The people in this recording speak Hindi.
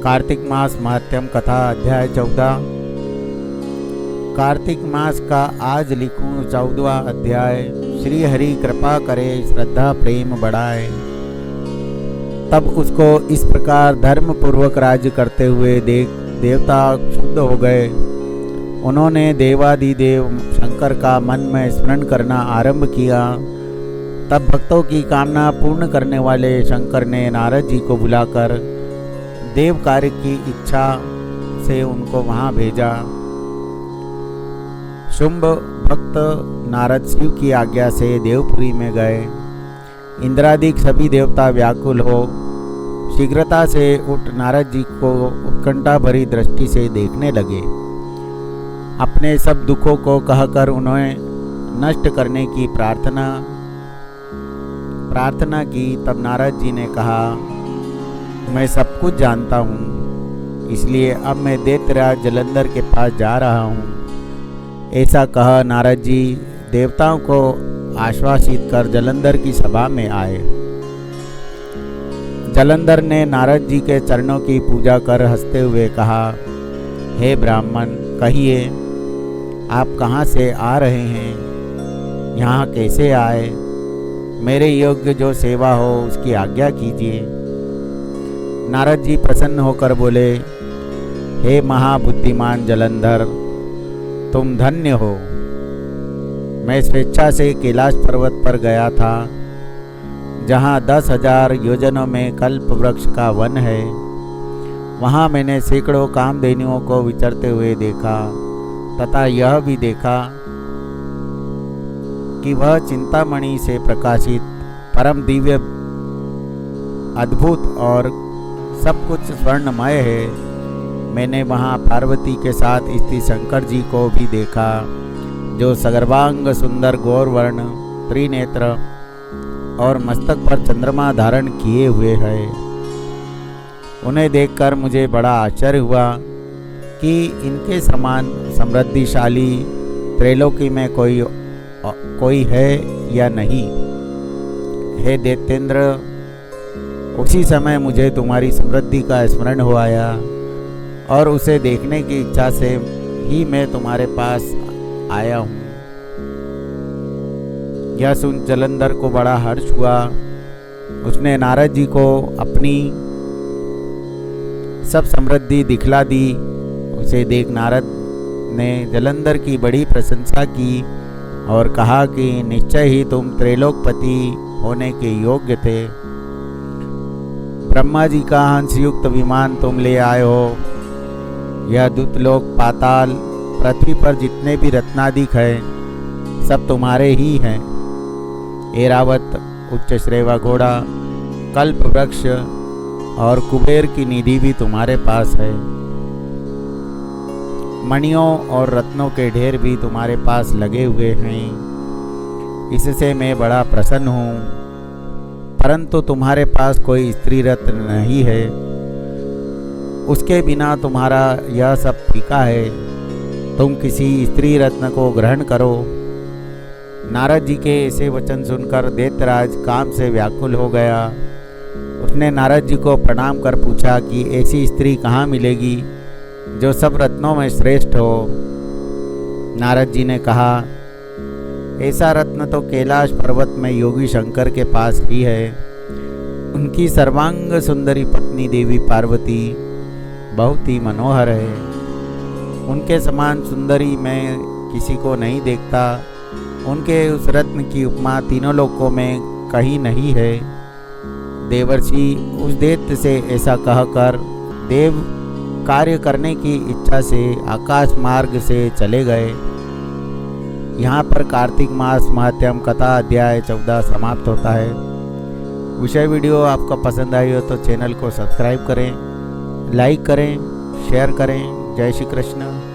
कार्तिक मास महात्म्य कथा अध्याय 14। कार्तिक मास का आज लिखूं 14वां अध्याय। श्री हरि कृपा करे श्रद्धा प्रेम बढ़ाए। तब उसको इस प्रकार धर्म पूर्वक राज्य करते हुए देख देवता क्षुब्ध हो गए। उन्होंने देवादिदेव शंकर का मन में स्मरण करना आरंभ किया। तब भक्तों की कामना पूर्ण करने वाले शंकर ने नारद जी को बुलाकर देव कार्य की इच्छा से उनको वहाँ भेजा। शुंभ भक्त नारद शिव की आज्ञा से देवपुरी में गए। इंद्रादिक सभी देवता व्याकुल हो शीघ्रता से उठ नारद जी को उत्कंठा भरी दृष्टि से देखने लगे। अपने सब दुखों को कहकर उन्हें नष्ट करने की प्रार्थना की। तब नारद जी ने कहा, मैं सब कुछ जानता हूँ, इसलिए अब मैं दैत्यराज जलंधर के पास जा रहा हूँ। ऐसा कह नारद जी देवताओं को आश्वासित कर जलंधर की सभा में आए। जलंधर ने नारद जी के चरणों की पूजा कर हंसते हुए कहा, हे ब्राह्मण, कहिए आप कहाँ से आ रहे हैं, यहाँ कैसे आए? मेरे योग्य जो सेवा हो उसकी आज्ञा कीजिए। नारद जी प्रसन्न होकर बोले, हे महाबुद्धिमान जलंधर, तुम धन्य हो। मैं स्वेच्छा से कैलाश पर्वत पर गया था, जहाँ 10,000 योजनों में कल्प वृक्ष का वन है। वहाँ मैंने सैकड़ों कामधेनुओं को विचरते हुए देखा तथा यह भी देखा कि वह चिंतामणि से प्रकाशित परम दिव्य अद्भुत और सब कुछ स्वर्णमय है। मैंने वहाँ पार्वती के साथ स्थित शंकर जी को भी देखा, जो सर्वांग सुंदर गौरवर्ण त्रिनेत्र और मस्तक पर चंद्रमा धारण किए हुए है। उन्हें देखकर मुझे बड़ा आश्चर्य हुआ कि इनके समान समृद्धिशाली त्रैलोकी में कोई है या नहीं। हे दैत्येंद्र, उसी समय मुझे तुम्हारी समृद्धि का स्मरण हो आया और उसे देखने की इच्छा से ही मैं तुम्हारे पास आया हूँ। यह सुन जलंधर को बड़ा हर्ष हुआ। उसने नारद जी को अपनी सब समृद्धि दिखला दी। उसे देख नारद ने जलंधर की बड़ी प्रशंसा की और कहा कि निश्चय ही तुम त्रैलोकपति होने के योग्य थे। ब्रह्मा जी का हंसयुक्त विमान तुम ले आए हो। यह दूतलोक, पाताल, पृथ्वी पर जितने भी रत्नादिक हैं सब तुम्हारे ही हैं। ऐरावत, उच्च श्रेवा घोड़ा, कल्प वृक्ष और कुबेर की निधि भी तुम्हारे पास है। मणियों और रत्नों के ढेर भी तुम्हारे पास लगे हुए हैं। इससे मैं बड़ा प्रसन्न हूँ। परंतु तुम्हारे पास कोई स्त्री रत्न नहीं है। उसके बिना तुम्हारा यह सब फीका है। तुम किसी स्त्री रत्न को ग्रहण करो। नारद जी के ऐसे वचन सुनकर दैत्यराज काम से व्याकुल हो गया। उसने नारद जी को प्रणाम कर पूछा कि ऐसी स्त्री कहाँ मिलेगी जो सब रत्नों में श्रेष्ठ हो। नारद जी ने कहा, ऐसा रत्न तो कैलाश पर्वत में योगी शंकर के पास ही है। उनकी सर्वांग सुंदरी पत्नी देवी पार्वती बहुत ही मनोहर है। उनके समान सुंदरी मैं किसी को नहीं देखता। उनके उस रत्न की उपमा तीनों लोकों में कहीं नहीं है। देवर्षि उस दैत्य से ऐसा कहकर देव कार्य करने की इच्छा से आकाश मार्ग से चले गए। यहाँ पर कार्तिक मास महात्म्य कथा अध्याय 14 समाप्त होता है। विषय वीडियो आपको पसंद आई हो तो चैनल को सब्सक्राइब करें, लाइक करें, शेयर करें। जय श्री कृष्ण।